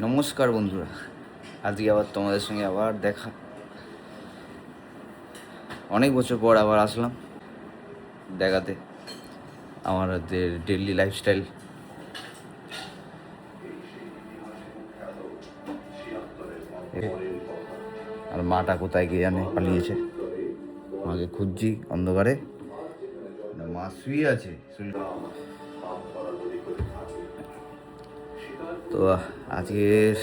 নমস্কার বন্ধুরা, আজকে আবার তোমাদের সঙ্গে আবার দেখা। অনেক বছর পর আবার আসলাম দেখাতে আমাদের ডেইলি লাইফস্টাইল। আর মাটা কোথায় গিয়ে জানে, পালিয়েছে। মাকে খুঁজছি অন্ধকারে, মা শুয়ে আছে। তো আজকের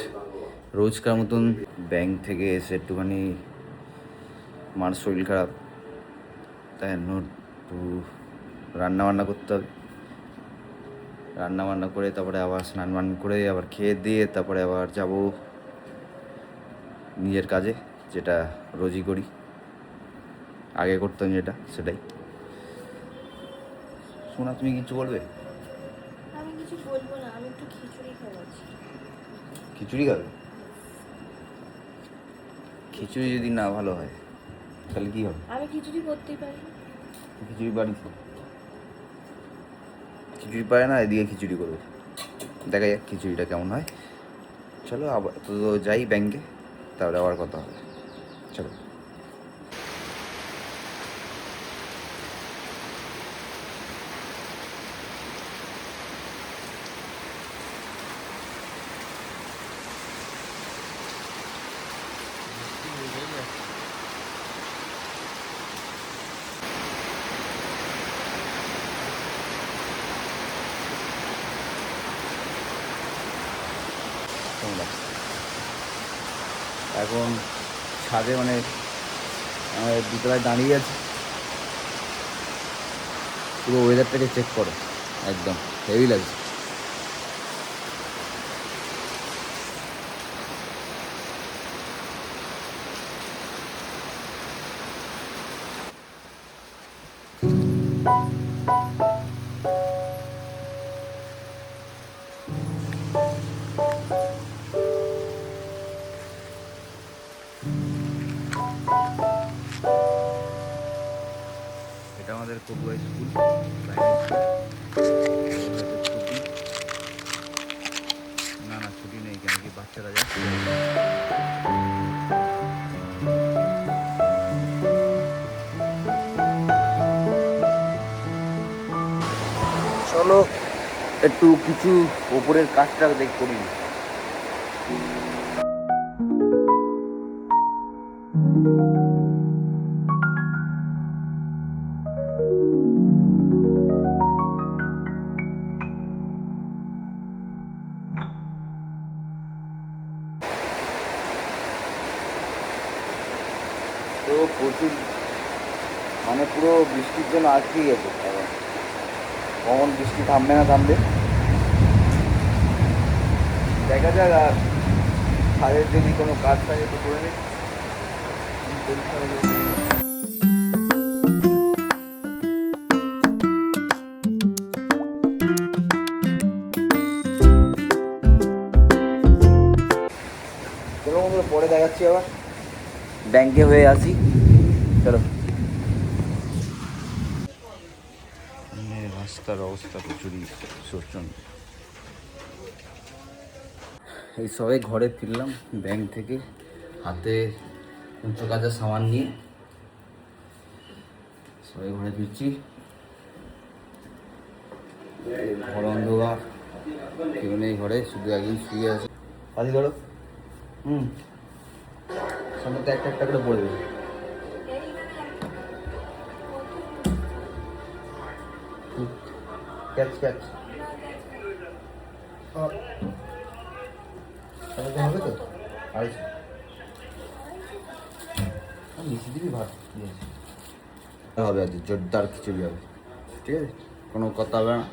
রোজকার মতন ব্যাংক থেকে এসে একটুখানি মার শরীর খারাপ, তাই একটু রান্নাবান্না করতে হবে। রান্নাবান্না করে তারপরে আবার স্নান করে আবার খেয়ে দিয়ে তারপরে আবার যাব নিজের কাজে, যেটা রোজই করি, আগে করতাম যেটা, সেটাই। শোনা, তুমি কিছু বলবে? আমি কিছু বলবো না, আমি একটু খিচুড়ি খাওয়াচ্ছি। খিচুড়ি খাবে? খিচুড়ি যদি না ভালো হয় তাহলে কি হবে? আমি খিচুড়ি করতেই পারি। খিচুড়ি পারি? খিচুড়ি পারে না, এদিকে খিচুড়ি করবে। দেখা যাক খিচুড়িটা কেমন হয়। চলো আবার তো যাই ব্যাংকে, তাহলে আবার কথা হবে। চলো। এখন ছাদে আমাদের দুতলায় দাঁড়িয়ে আছে, পুরো ওয়েদারটাকে চেক করো, একদম হেভি লাগছে। এটা আমাদের কবুয়া স্কুল, না না ছুটি নেই, কেন কি বাচ্চারা যাচ্ছে। চলো একটু কিছু ওপরের কাজটা করি। তো প্রচুর পুরো বৃষ্টির জন্য আটকেই গেছে। কখন বৃষ্টি থামবে না থামবে দেখা যাক। আর ছাদের যদি কোনো কাজ থাকে তো করে নিই। চলো বন্ধুরা, পরে দেখাচ্ছি আবার। ব্যাংকে হয়ে আসি, চলো। রাস্তার অবস্থা প্রচুরই শোচনীয়। এই সবাই ঘরে ফিরলাম ব্যাংক থেকে, হাতে উঁচু কাজের সামান নিয়ে সবাই ঘরে ফিরছি। ঘর অন্ধকার, কেউ নেই ঘরে, শুধু একজন শুয়ে আছে। পাতি ধরো, সামনে তো একটা একটা করে পড়বে। ক্যাচ ক্যাচ হবে তো? আড়াইশো মিশে দিবি, ভাত হবে, আজ জোরদার খিচুড়ি হবে, ঠিক আছে? কোনো কথা হবে না,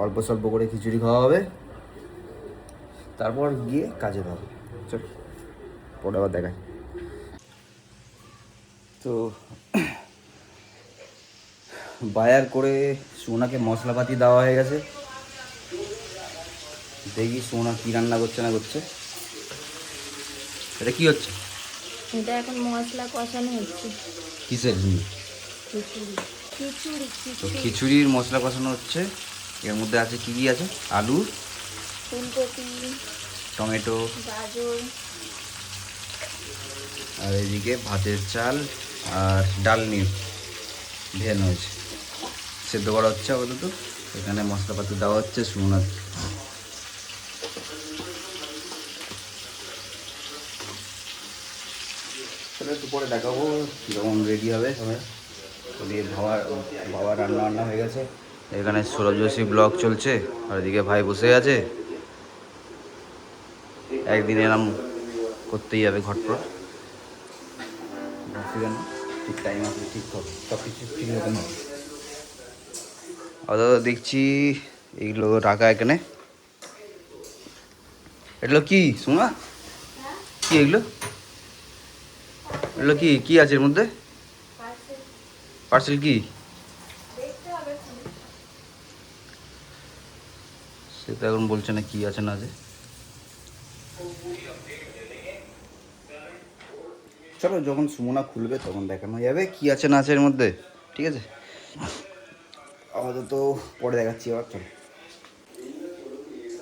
অল্প স্বল্প করে খিচুড়ি খাওয়া হবে, তারপর গিয়ে কাজে হবে। চল পরে আবার দেখায়। তো বায়ার করে সোনাকে মশলাপাতি দেওয়া হয়ে গেছে। দেখি সোনা কী রান্না করছে না করছে। এটা কি হচ্ছে? এটা এখন মশলা কষানো হচ্ছে। কিসের? খিচুড়ি খিচুড়ি তো খিচুড়ির মশলা কষানো হচ্ছে। এর মধ্যে আছে কি কি আছে? আলু, ফুলকপি, টমেটো, গাজর, আর এদিকে ভাতের চাল আর ডাল নিয়ে ভেজানো হয়েছে, সেদ্ধ করা হচ্ছে আপাতত। এখানে মশলাপাতি দেওয়া হচ্ছে শুকনো। তাহলে একটু পরে দেখাবো যখন রেডি হবে সবাই। ওদিকে বাবা রান্না বান্না হয়ে গেছে, এখানে সৌরভ যোশী ব্লগ চলছে, আর এদিকে ভাই বসে আছে। একদিন এরম করতেই যাবে ঘটপট, ঠিক টাইম আছে, ঠিক হবে, সব কিছু ঠিক মতন হবে। অত দেখছি এইগুলো রাখা এখানে। এগুলো কি শোনা, কি এগুলো? এগুলো কি কি আছে এর মধ্যে? পার্সেল কি? সে তো এখন বলছে না কি আছে না আছে। চলো যখন সুমনা খুলবে তখন দেখানো যাবে কি আছে না আছে এর মধ্যে, ঠিক আছে? আপাতত পরে দেখাচ্ছি আবার, চলো।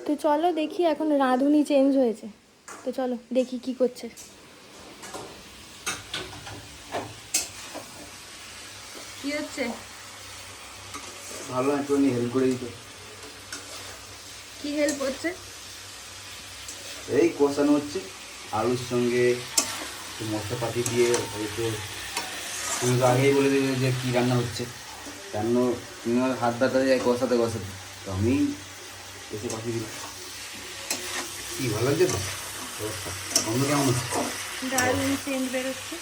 তো চলো দেখি, এখন রাঁধুনি চেঞ্জ হয়েছে, তো চলো দেখি কি করছে। কি হচ্ছে? ভালো একটু হেল্প করে দিতে। কি হেল্প হচ্ছে? এই কষানো হচ্ছে আলুর সঙ্গে একটু মশলাপাতি দিয়ে। হয়তো তুমি তো আগেই বলে দেবে যে কী রান্না হচ্ছে, কেন তুমি আমার হাত ব্যথা যায় কষাতে কষাতে, তো আমি এসে পাঠিয়ে দিলাম। কী ভালো লাগছে তো অবস্থা? বন্ধু কেমন হচ্ছে? দারুণ সেন্ট বেরোচ্ছে।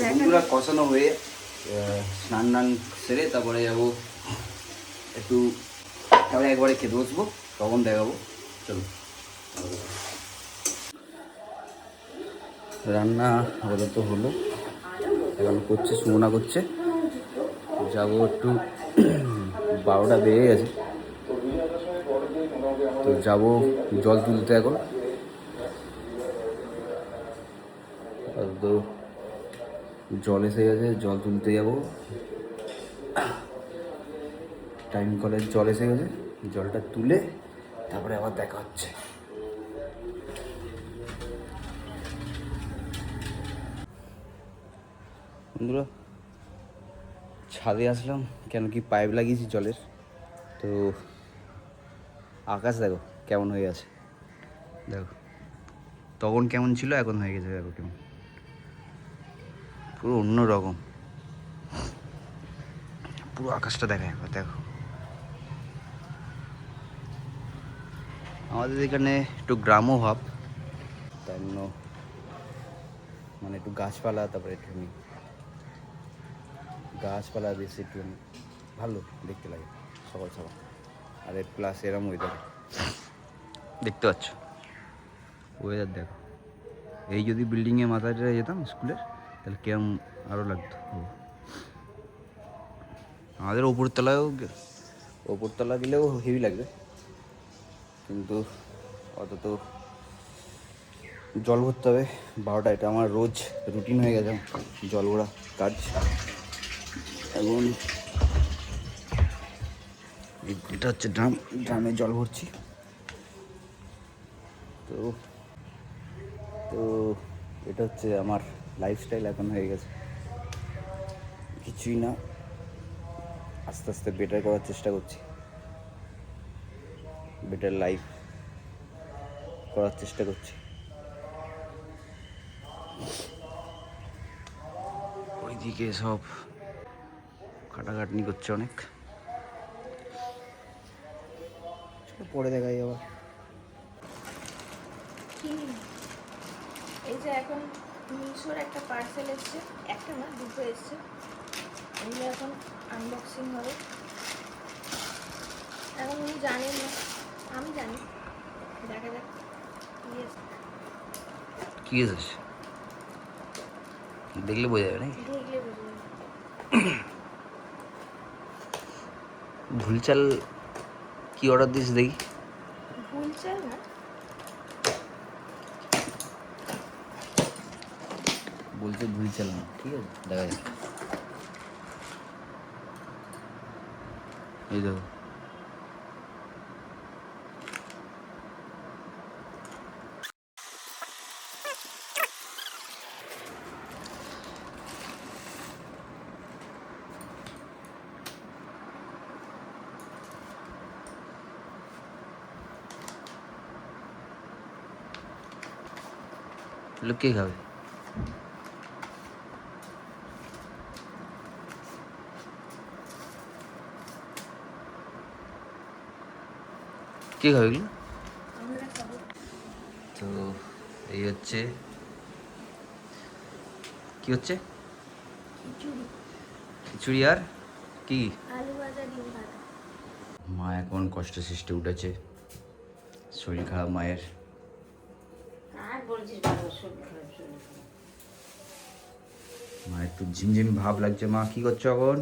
বন্ধুরা কষানো হয়ে স্নান টান সেরে তারপরে যাবো একটু, তারপরে একবারে খেতে বসবো, তখন দেখাবো। চলো। রান্না আপাতত হলো, এখন করছে সুমনা করছে। যাবো একটু 12টা বেজে গেছে, তো যাবো জল তুলতে। এখন তো জল এসে গেছে, জল তুলতে যাবো। টাইম কলের জল এসে গেছে, জলটা তুলে তারপরে আবার দেখা হচ্ছে। বন্ধুরা ছাদে আসলাম, কেন কি পাইপ লাগিয়েছি জলের, তো আকাশ দেখো কেমন হয়ে আছে, দেখো তখন কেমন ছিল এখন হয়ে গেছে, দেখো কেমন পুরো অন্য রকম, পুরো আকাশটা দেখা একবার দেখো। আমাদের এখানে একটু গ্রামও ভাব, তাই জন্য মানে একটু গাছপালা, তারপরে একটুখানি গাছপালা বেশি, একটুখানি ভালো দেখতে লাগে সকাল সকাল। আর প্লাস এরম ওয়েদার দেখতে পাচ্ছ, ওয়েদার দেখো। এই যদি বিল্ডিংয়ে মাথায় যেতাম স্কুলের, তাহলে কেমন আরও লাগতো। আমাদের ওপরতলা গেলেও হেভি লাগবে, কিন্তু অত তো জল ভরতে হবে 12টা, এটা আমার রোজ রুটিন হয়ে গেছে জল ভরা কাজ। এখন এটা হচ্ছে ড্রামে জল ভরছি। তো তো এটা হচ্ছে আমার লাইফস্টাইল এখন হয়ে গেছে, কিছুই না, আস্তে আস্তে বেটার করার চেষ্টা করছি, বেটার লাইফ করার চেষ্টা করছি। ওইদিকে সব কাটাকাটনি করছে অনেক, পরে দেখাই আবার। এই যে এখন মিশোর একটা পার্সেল এসছে, একটা না দুটো এসছে, এগুলো এখন আনবক্সিং হবে। এখন উনি জানেন না, আমি জানি, দেখা যাক কি এসেছে দেখলে বোঝা যাবে নাকি? দেখলে বুঝে যাবে। ভুল চাল কি অর্ডার দিয়েছে দেখি। ভুল চাল না, বলছে ভুল চাল না, ঠিক আছে দেখা যাক। এই দেখো লুকিয়ে খাবে। কে খাবে এগুলো? আমরা খাবো। তো এই হচ্ছে, কি হচ্ছে? খিচুড়ি, খিচুড়ি আর কি? আলু ভাজা, ডিম ভাজা। মা এখন কষ্ট সৃষ্টে উঠেছে, শরীর খারাপ মায়ের। আর বলছিস বাবা শরীর খারাপ শরীর খারাপ। মা একটু ঝিমঝিম ভাব লাগছে। মা কি করছো এখন?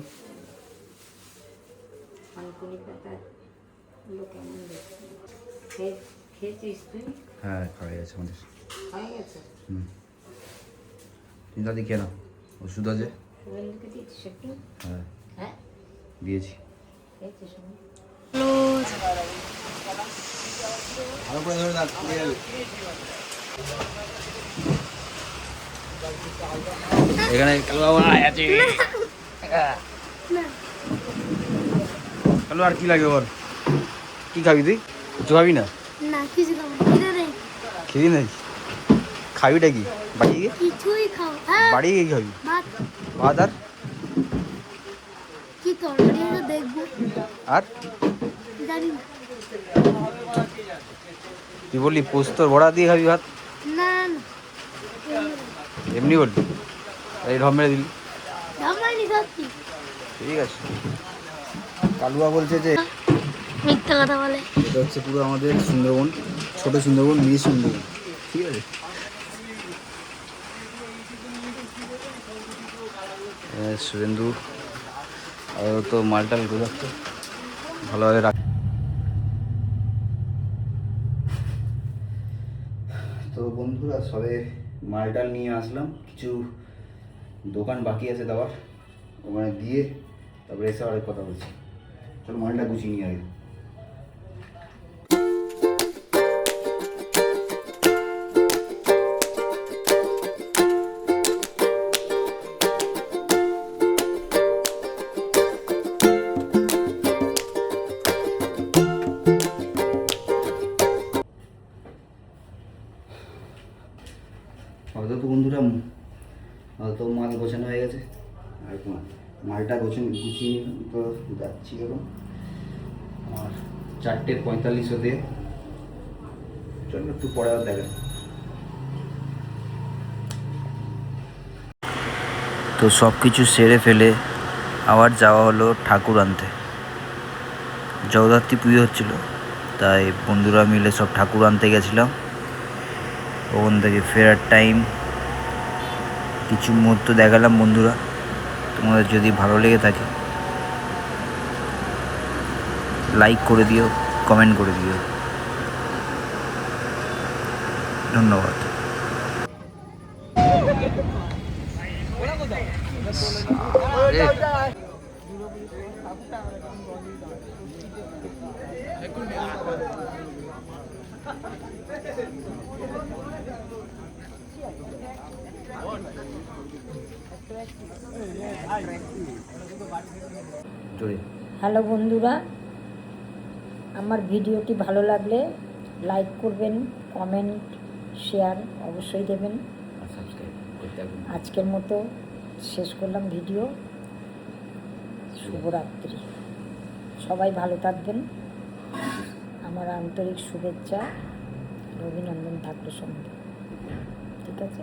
পানকুনি পাতা গুলো কেমন দেখছি। খেয়েছিস তুই? হ্যাঁ, খাওয়া গেছে আমাদের। হয়ে গেছে? তুমি দাদি খেয়ে নাও, ওষুধ আছে। শুভেন্দুকে দিচ্ছিস একটু? হ্যাঁ, হ্যাঁ দিয়েছি। খেয়েছিস শুনে? ভালো করে ধরে দাও, পুড়ে যাবে। এখানে কালু বাবা আছে। কালু আর কি লাগবে বল? কি খাবি তুই? কিছু খাবি না? না কিছু খাবো না। খিদে নেই। খেবি নাকি? খাবিটা কি? বাড়ি গিয়ে কিছুই খাও। হ্যাঁ বাড়ি গিয়ে কি খাবি? ভাত। ভাত আর কি তরকারি আছে দেখবো। আর জানি না। তুই বললি পোস্তর বড়া দিয়ে খাবি ভাত? না না এমনি বললি, এই ঢপ মেরে দিলি। জামাইনি সত্যি। ঠিক আছে। কালুয়া বলছে যে মিথ্যা কথা বলে। এটা হচ্ছে পুরো আমাদের সুন্দরবন, ছোট সুন্দরবন, মিনি সুন্দরবন। ঠিক আছে। সুরেন্দু আর তো মালটাল গোজাচ্ছে ভালোভাবে রাখ। তো বন্ধুরা সবে মালটাল নিয়ে আসলাম, কিছু দোকান বাকি আছে দেওয়ার, ওখানে দিয়ে তারপরে এসে আরেক কথা বলছি। চলো মালটা গুছিয়ে নিয়ে আগে। হয়তো তো বন্ধুরা হয়তো মাল গোছানো হয়ে গেছে, আর মালটা গুছিয়ে নিলাম। তো যাচ্ছি এখন, আর 4:45 হতে। চলো একটু পরে আর দেখা। তো সব কিছু সেরে ফেলে আবার যাওয়া হলো ঠাকুর আনতে। জগদ্ধাত্রী পুজো হচ্ছিলো, তাই বন্ধুরা মিলে সব ঠাকুর আনতে গেছিলাম। ওখান থেকে ফেরার টাইম কিছু মুহূর্ত দেখালাম বন্ধুরা। তোমাদের যদি ভালো লেগে থাকে লাইক করে দিও, কমেন্ট করে দিও। ধন্যবাদ। হ্যালো বন্ধুরা, আমার ভিডিওটি ভালো লাগলে লাইক করবেন, কমেন্ট শেয়ার অবশ্যই দেবেন। আজকের মতো শেষ করলাম ভিডিও। শুভরাত্রি, সবাই ভালো থাকবেন। আমার আন্তরিক শুভেচ্ছা, অভিনন্দন থাকলো সঙ্গে। ঠিক আছে।